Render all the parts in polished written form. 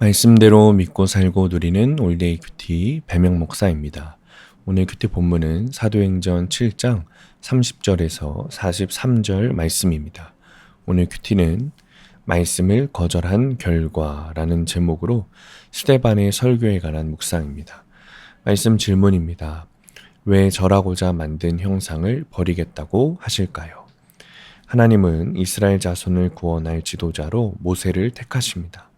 말씀대로 믿고 살고 누리는 올데이 큐티 배명 목사입니다. 오늘 큐티 본문은 사도행전 7장 30절에서 43절 말씀입니다. 오늘 큐티는 말씀을 거절한 결과라는 제목으로 스데반의 설교에 관한 묵상입니다. 말씀 질문입니다. 왜 절하고자 만든 형상을 버리겠다고 하실까요? 하나님은 이스라엘 자손을 구원할 지도자로 모세를 택하십니다.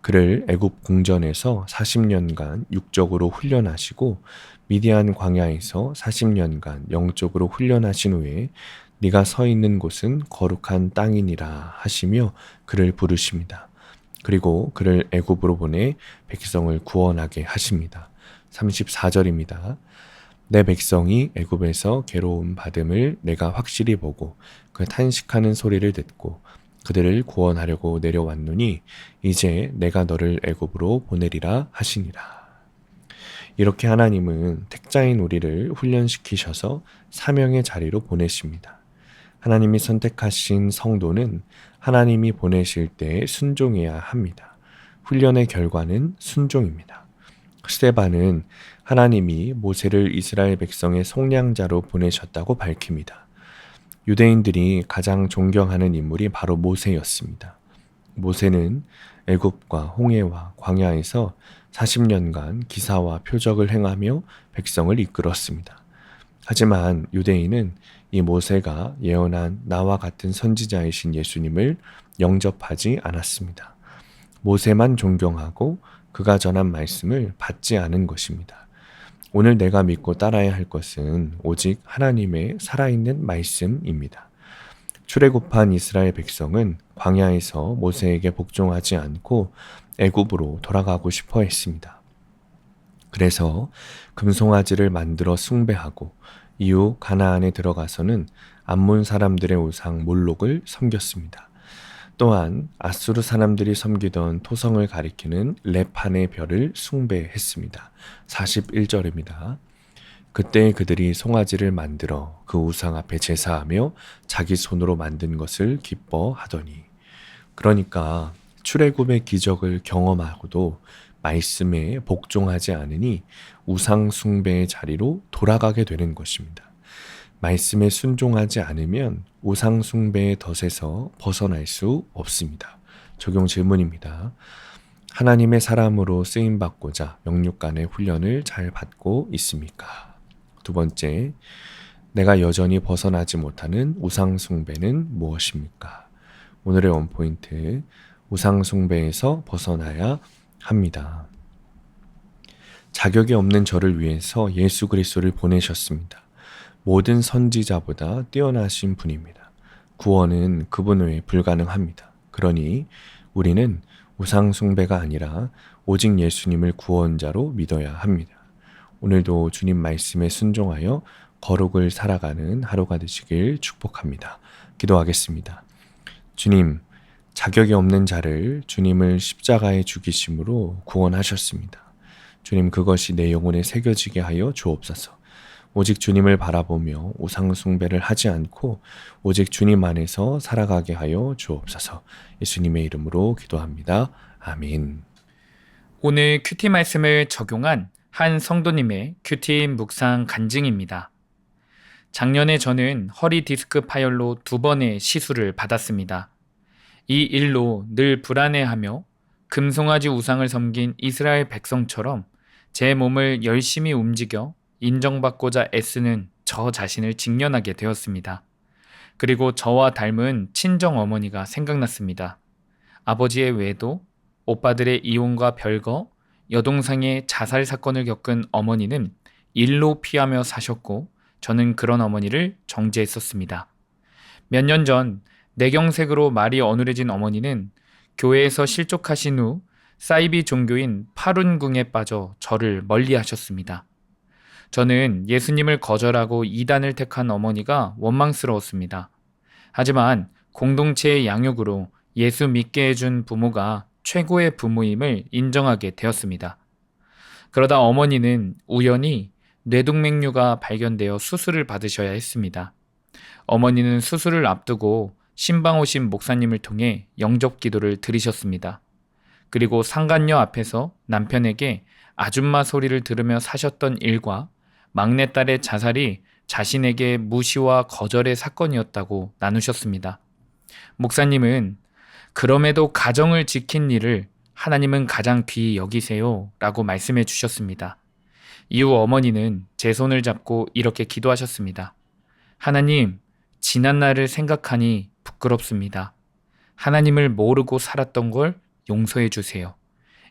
그를 애굽 궁전에서 40년간 육적으로 훈련하시고 미디안 광야에서 40년간 영적으로 훈련하신 후에 네가 서 있는 곳은 거룩한 땅이니라 하시며 그를 부르십니다. 그리고 그를 애굽으로 보내 백성을 구원하게 하십니다. 34절입니다. 내 백성이 애굽에서 괴로움 받음을 내가 확실히 보고 그 탄식하는 소리를 듣고 그들을 구원하려고 내려왔노니 이제 내가 너를 애굽으로 보내리라 하시니라. 이렇게 하나님은 택자인 우리를 훈련시키셔서 사명의 자리로 보내십니다. 하나님이 선택하신 성도는 하나님이 보내실 때 순종해야 합니다. 훈련의 결과는 순종입니다. 스데반은 하나님이 모세를 이스라엘 백성의 속량자로 보내셨다고 밝힙니다. 유대인들이 가장 존경하는 인물이 바로 모세였습니다. 모세는 애굽과 홍해와 광야에서 40년간 기사와 표적을 행하며 백성을 이끌었습니다. 하지만 유대인은 이 모세가 예언한 나와 같은 선지자이신 예수님을 영접하지 않았습니다. 모세만 존경하고 그가 전한 말씀을 받지 않은 것입니다. 오늘 내가 믿고 따라야 할 것은 오직 하나님의 살아있는 말씀입니다. 출애굽한 이스라엘 백성은 광야에서 모세에게 복종하지 않고 애굽으로 돌아가고 싶어 했습니다. 그래서 금송아지를 만들어 숭배하고 이후 가나안에 들어가서는 암몬 사람들의 우상 몰록을 섬겼습니다. 또한 아수르 사람들이 섬기던 토성을 가리키는 레판의 별을 숭배했습니다. 41절입니다. 그때 그들이 송아지를 만들어 그 우상 앞에 제사하며 자기 손으로 만든 것을 기뻐하더니, 그러니까 출애굽의 기적을 경험하고도 말씀에 복종하지 않으니 우상 숭배의 자리로 돌아가게 되는 것입니다. 말씀에 순종하지 않으면 우상 숭배의 덫에서 벗어날 수 없습니다. 적용 질문입니다. 하나님의 사람으로 쓰임 받고자 영육간의 훈련을 잘 받고 있습니까? 두 번째, 내가 여전히 벗어나지 못하는 우상 숭배는 무엇입니까? 오늘의 원포인트, 우상 숭배에서 벗어나야 합니다. 자격이 없는 저를 위해서 예수 그리스도를 보내셨습니다. 모든 선지자보다 뛰어나신 분입니다. 구원은 그분 외에 불가능합니다. 그러니 우리는 우상 숭배가 아니라 오직 예수님을 구원자로 믿어야 합니다. 오늘도 주님 말씀에 순종하여 거룩을 살아가는 하루가 되시길 축복합니다. 기도하겠습니다. 주님, 자격이 없는 자를 주님을 십자가에 죽이심으로 구원하셨습니다. 주님, 그것이 내 영혼에 새겨지게 하여 주옵소서. 오직 주님을 바라보며 우상 숭배를 하지 않고 오직 주님 안에서 살아가게 하여 주옵소서. 예수님의 이름으로 기도합니다. 아멘. 오늘 큐티 말씀을 적용한 한 성도님의 큐티 묵상 간증입니다. 작년에 저는 허리 디스크 파열로 2번의 시술을 받았습니다. 이 일로 늘 불안해하며 금송아지 우상을 섬긴 이스라엘 백성처럼 제 몸을 열심히 움직여 인정받고자 애쓰는 저 자신을 직면하게 되었습니다. 그리고 저와 닮은 친정 어머니가 생각났습니다. 아버지의 외도, 오빠들의 이혼과 별거, 여동생의 자살 사건을 겪은 어머니는 일로 피하며 사셨고 저는 그런 어머니를 정죄했었습니다. 몇 년 전 내경색으로 말이 어눌해진 어머니는 교회에서 실족하신 후 사이비 종교인 파룬궁에 빠져 저를 멀리하셨습니다. 저는 예수님을 거절하고 이단을 택한 어머니가 원망스러웠습니다. 하지만 공동체의 양육으로 예수 믿게 해준 부모가 최고의 부모임을 인정하게 되었습니다. 그러다 어머니는 우연히 뇌동맥류가 발견되어 수술을 받으셔야 했습니다. 어머니는 수술을 앞두고 신방 오신 목사님을 통해 영접 기도를 드리셨습니다. 그리고 상간녀 앞에서 남편에게 아줌마 소리를 들으며 사셨던 일과 막내딸의 자살이 자신에게 무시와 거절의 사건이었다고 나누셨습니다. 목사님은 그럼에도 가정을 지킨 일을 하나님은 가장 귀히 여기세요 라고 말씀해 주셨습니다. 이후 어머니는 제 손을 잡고 이렇게 기도하셨습니다. 하나님, 지난 날을 생각하니 부끄럽습니다. 하나님을 모르고 살았던 걸 용서해 주세요.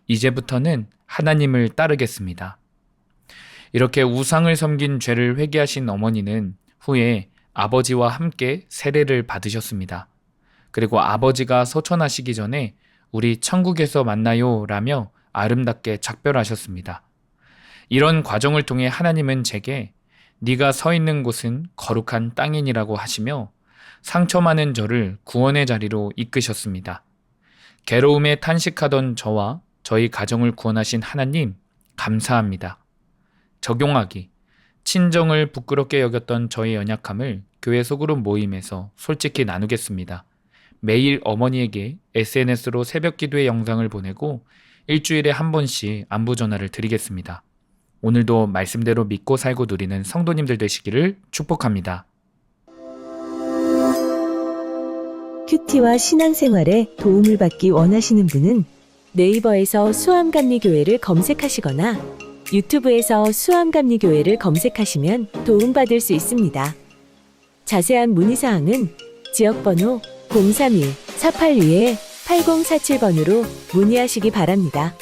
이제부터는 하나님을 따르겠습니다. 이렇게 우상을 섬긴 죄를 회개하신 어머니는 후에 아버지와 함께 세례를 받으셨습니다. 그리고 아버지가 소천하시기 전에 우리 천국에서 만나요 라며 아름답게 작별하셨습니다. 이런 과정을 통해 하나님은 제게 네가 서 있는 곳은 거룩한 땅이니라고 하시며 상처 많은 저를 구원의 자리로 이끄셨습니다. 괴로움에 탄식하던 저와 저희 가정을 구원하신 하나님 감사합니다. 적용하기. 친정을 부끄럽게 여겼던 저의 연약함을 교회 소그룹 모임에서 솔직히 나누겠습니다. 매일 어머니에게 SNS로 새벽 기도의 영상을 보내고 일주일에 한 번씩 안부 전화를 드리겠습니다. 오늘도 말씀대로 믿고 살고 누리는 성도님들 되시기를 축복합니다. 큐티와 신앙생활에 도움을 받기 원하시는 분은 네이버에서 수암감리교회를 검색하시거나 유튜브에서 수암감리교회를 검색하시면 도움받을 수 있습니다. 자세한 문의사항은 지역번호 031-482-8047번으로 문의하시기 바랍니다.